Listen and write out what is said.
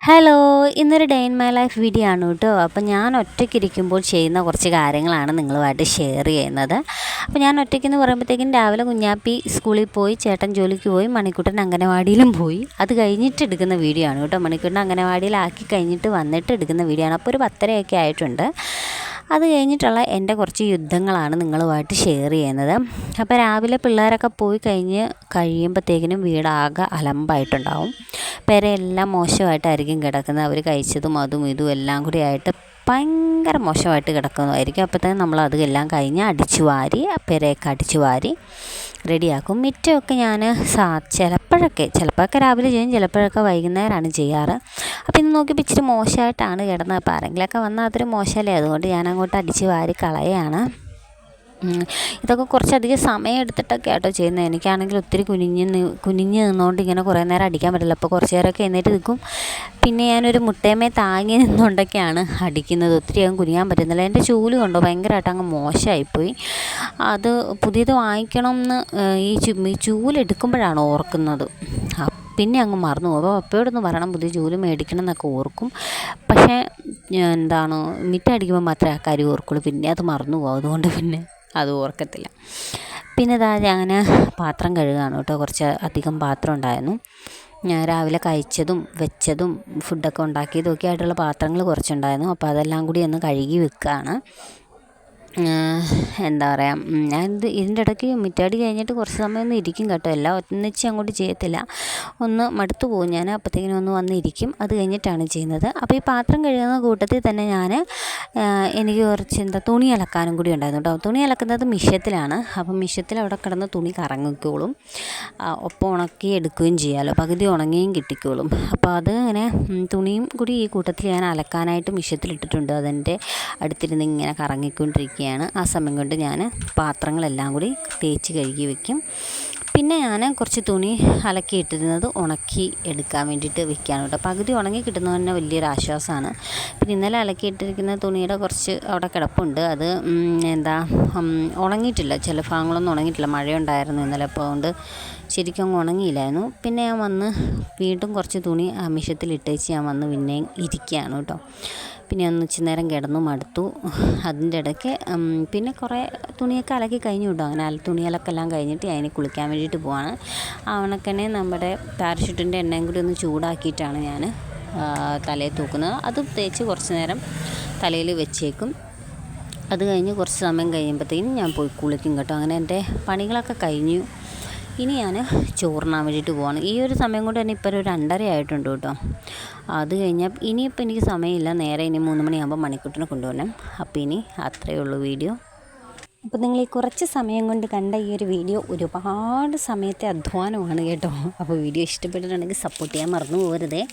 Hello, ഇന്നൊരു day in my life video ആണ് കേട്ടോ. അപ്പോൾ ഞാൻ ഒറ്റയ്ക്കിരിക്കുമ്പോൾ ചെയ്യുന്ന കുറച്ച് കാര്യങ്ങളാണ് നിങ്ങളുമായിട്ട് ഷെയർ ചെയ്യുന്നത്. അപ്പോൾ ഞാൻ ഒറ്റയ്ക്കെന്ന് പറയുമ്പോഴത്തേക്കും രാവിലെ കുഞ്ഞാപ്പി സ്കൂളിൽ പോയി, ചേട്ടൻ ജോലിക്ക് പോയി, മണിക്കുട്ടൻ അംഗനവാടിയിലും പോയി. അത് കഴിഞ്ഞിട്ട് എടുക്കുന്ന വീഡിയോ ആണ് കേട്ടോ. മണിക്കുട്ടൻ അംഗനവാടിയിലാക്കി കഴിഞ്ഞിട്ട് വന്നിട്ട് എടുക്കുന്ന വീഡിയോ ആണ്. അപ്പോൾ ഒരു 10:30 ആയിട്ടുണ്ട്. അത് കഴിഞ്ഞിട്ടുള്ള എൻ്റെ കുറച്ച് യുദ്ധങ്ങളാണ് നിങ്ങളുമായിട്ട് ഷെയർ ചെയ്യുന്നത്. അപ്പോൾ രാവിലെ പിള്ളേരൊക്കെ പോയി കഴിയുമ്പോഴത്തേക്കിനും വീടാകെ അലമ്പായിട്ടുണ്ടാവും. പെരയെല്ലാം മോശമായിട്ടായിരിക്കും കിടക്കുന്നത്. അവർ കഴിച്ചതും അതും ഇതും എല്ലാം കൂടി ആയിട്ട് ഭയങ്കര മോശമായിട്ട് കിടക്കുന്നതായിരിക്കും. അപ്പോഴത്തേനും നമ്മളത് എല്ലാം കഴിഞ്ഞ് അടിച്ചു വാരി പെരയൊക്കെ അടിച്ചു വാരി റെഡിയാക്കും. മിറ്റമൊക്കെ ഞാൻ ചിലപ്പോഴൊക്കെ രാവിലെ ചെയ്യും, ചിലപ്പോഴൊക്കെ വൈകുന്നേരമാണ് ചെയ്യാറ്. അപ്പോൾ ഇന്ന് നോക്കിയപ്പോൾ ഇച്ചിരി മോശമായിട്ടാണ് കിടന്നത്. അപ്പോൾ ആരെങ്കിലുമൊക്കെ വന്നാൽ അതൊരു മോശമല്ലേ, അതുകൊണ്ട് ഞാൻ അങ്ങോട്ട് അടിച്ചു വാരി കളയാണ്. ഇതൊക്കെ കുറച്ചധികം സമയം എടുത്തിട്ടൊക്കെ ആട്ടോ ചെയ്യുന്നത്. എനിക്കാണെങ്കിൽ ഒത്തിരി കുനിഞ്ഞ് നിന്നുകൊണ്ട് ഇങ്ങനെ കുറേ നേരം അടിക്കാൻ പറ്റില്ല. അപ്പോൾ കുറച്ച് നേരമൊക്കെ എഴുന്നേറ്റ് നിൽക്കും. പിന്നെ ഞാനൊരു മുട്ടയമേ താങ്ങി നിന്നുകൊണ്ടൊക്കെയാണ് അടിക്കുന്നത്. ഒത്തിരി അങ്ങ് കുനിയാൻ പറ്റുന്നില്ല. എൻ്റെ ചൂല് കൊണ്ടോ ഭയങ്കരമായിട്ട് അങ്ങ് മോശമായിപ്പോയി. അത് പുതിയത് വാങ്ങിക്കണം എന്ന് ഈ ചൂലെടുക്കുമ്പോഴാണ് ഓർക്കുന്നത്. പിന്നെ അങ്ങ് മറന്നു പോകും. അപ്പോൾ അപ്പോഴൊന്ന് പറയണം പുതിയ ചൂല് മേടിക്കണം എന്നൊക്കെ ഓർക്കും. പക്ഷേ മിറ്റം അടിക്കുമ്പോൾ മാത്രമേ ആ കാര്യം ഓർക്കുള്ളൂ. പിന്നെ അത് മറന്നു പോകും. അതുകൊണ്ട് പിന്നെ അത് ഓർക്കത്തില്ല. പിന്നെ ഞാൻ പാത്രം കഴുകുകയാണ് കേട്ടോ. കുറച്ച് അധികം പാത്രം ഉണ്ടായിരുന്നു. ഞാൻ രാവിലെ കഴിച്ചതും വെച്ചതും ഫുഡൊക്കെ ഉണ്ടാക്കിയതും ഒക്കെ ആയിട്ടുള്ള പാത്രങ്ങൾ കുറച്ചുണ്ടായിരുന്നു. അപ്പോൾ അതെല്ലാം കൂടി ഒന്ന് കഴുകി വെക്കുകയാണ്. ഞാൻ ഇതിൻ്റെ ഇടയ്ക്ക് മിറ്റടി കഴിഞ്ഞിട്ട് കുറച്ച് സമയം ഒന്ന് ഇരിക്കും കേട്ടോ. എല്ലാം ഒന്നിച്ച് അങ്ങോട്ട് ചെയ്യത്തില്ല. ഒന്ന് മടുത്തു പോകും ഞാൻ. അപ്പോഴത്തേക്കിനും ഒന്ന് വന്നിരിക്കും. അത് കഴിഞ്ഞിട്ടാണ് ചെയ്യുന്നത്. അപ്പോൾ ഈ പാത്രം കഴുകുന്ന കൂട്ടത്തിൽ തന്നെ എനിക്ക് കുറച്ച് തുണി അലക്കാനും കൂടി ഉണ്ടായിരുന്നു കേട്ടോ. തുണി അലക്കുന്നത് മിഷ്യത്തിലാണ്. അപ്പം മിഷ്യത്തിൽ അവിടെ കിടന്ന് തുണി കറങ്ങിക്കോളും. ഒപ്പം ഉണക്കി എടുക്കുകയും ചെയ്യാമല്ലോ. പകുതി ഉണങ്ങിയും കിട്ടിക്കോളും. അപ്പോൾ അത് ഇങ്ങനെ തുണിയും കൂടി ഈ കൂട്ടത്തിൽ ഞാൻ അലക്കാനായിട്ട് മിഷ്യത്തിലിട്ടിട്ടുണ്ട്. അതെൻ്റെ അടുത്തിരുന്ന് ഇങ്ങനെ കറങ്ങിക്കൊണ്ടിരിക്കുകയാണ്. ആ സമയം കൊണ്ട് ഞാൻ പാത്രങ്ങളെല്ലാം കൂടി തേച്ച് കഴുകി വയ്ക്കും. പിന്നെ ഞാൻ കുറച്ച് തുണി അലക്കിയിട്ടിരുന്നത് ഉണക്കി എടുക്കാൻ വേണ്ടിയിട്ട് വെക്കുകയാണ് കേട്ടോ. പകുതി ഉണങ്ങി കിട്ടുന്നത് തന്നെ വലിയൊരു ആശ്വാസമാണ്. പിന്നെ ഇന്നലെ അലക്കിയിട്ടിരിക്കുന്ന തുണിയുടെ കുറച്ച് അവിടെ കിടപ്പുണ്ട്. അത് ഉണങ്ങിയിട്ടില്ല. ചില ഭാഗങ്ങളൊന്നും ഉണങ്ങിയിട്ടില്ല. മഴയുണ്ടായിരുന്നു ഇന്നലെ. അപ്പോൾ അതുകൊണ്ട് ശരിക്കും അങ്ങ് ഉണങ്ങിയില്ലായിരുന്നു. പിന്നെ ഞാൻ വന്ന് വീണ്ടും കുറച്ച് തുണി മിഷ്യത്തിലിട്ടേച്ച് ഞാൻ വന്ന് പിന്നെയും ഇരിക്കുകയാണ് കേട്ടോ. പിന്നെ ഒന്ന് ഇച്ചിരി നേരം കിടന്നു മടുത്തു. അതിൻ്റെ ഇടയ്ക്ക് പിന്നെ കുറേ തുണിയൊക്കെ അലക്കി കഴിഞ്ഞു കേട്ടോ. അങ്ങനെ തുണി അലക്കെല്ലാം കഴിഞ്ഞിട്ട് ഞാൻ കുളിക്കാൻ വേണ്ടിയിട്ട് പോവാണ്. ആ ഉണക്കനെ നമ്മുടെ പാരഷൂട്ടിൻ്റെ എണ്ണയും കൂടി ഒന്ന് ചൂടാക്കിയിട്ടാണ് ഞാൻ തലയിൽ തൂക്കുന്നത്. അത് തേച്ച് കുറച്ച് നേരം തലയിൽ വെച്ചേക്കും. അത് കഴിഞ്ഞ് കുറച്ച് സമയം കഴിയുമ്പോഴത്തേക്കും ഞാൻ പോയി കുളിക്കും കേട്ടോ. അങ്ങനെ എൻ്റെ പണികളൊക്കെ കഴിഞ്ഞു. ഇനി ഞാൻ ചോറിനാൻ വേണ്ടിയിട്ട് പോവാണ്. ഈ ഒരു സമയം കൊണ്ട് തന്നെ ഇപ്പോൾ ഒരു 2:30 ആയിട്ടുണ്ട് കേട്ടോ. അത് കഴിഞ്ഞാൽ ഇനിയിപ്പോൾ എനിക്ക് സമയമില്ല. നേരെ ഇനി 3 മണിയാകുമ്പോൾ മണിക്കുട്ടിനെ കൊണ്ടുപോകണം. അപ്പോൾ ഇനി അത്രയേ ഉള്ളൂ വീഡിയോ. അപ്പോൾ നിങ്ങൾ ഈ കുറച്ച് സമയം കൊണ്ട് കണ്ട ഈ ഒരു വീഡിയോ ഒരുപാട് സമയത്തെ അധ്വാനമാണ് കേട്ടോ. അപ്പോൾ വീഡിയോ ഇഷ്ടപ്പെട്ടിട്ടുണ്ടെങ്കിൽ സപ്പോർട്ട് ചെയ്യാൻ മറന്നു പോകരുതേ.